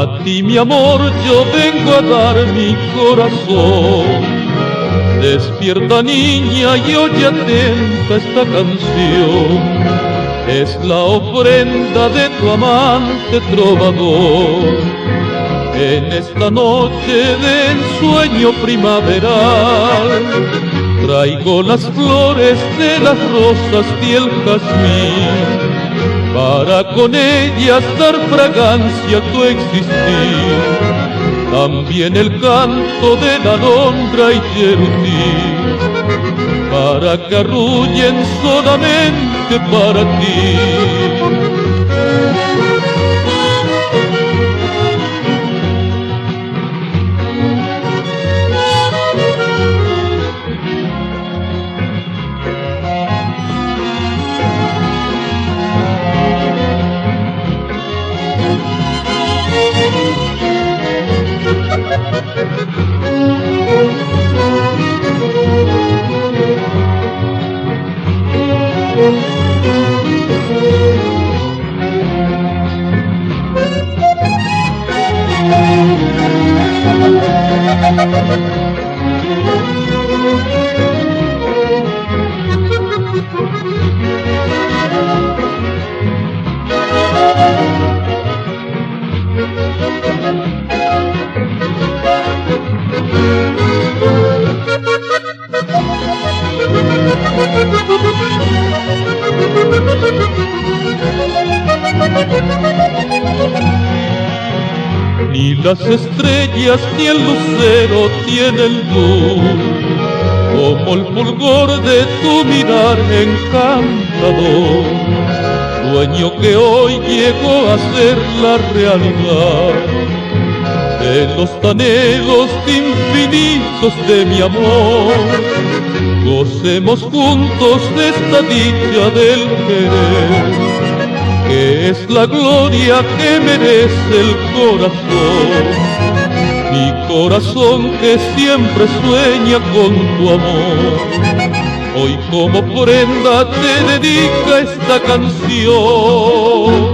A ti, mi amor, yo vengo a dar mi corazón. Despierta, niña, y oye atenta esta canción. Es la ofrenda de tu amante trovador. En esta noche de ensueño primaveral traigo las flores de las rosas y el jazmín para con ellas dar fragancia a tu existir. También el canto de la alondra y cherutí, para que arrullen solamente para ti. Ni las estrellas ni el lucero tienen luz como el fulgor de tu mirar encantador, sueño que hoy llegó a ser la realidad de los anhelos infinitos de mi amor. Gocemos juntos de esta dicha del querer, que es la gloria que merece el corazón. Mi corazón que siempre sueña con tu amor, hoy como prenda te dedica esta canción.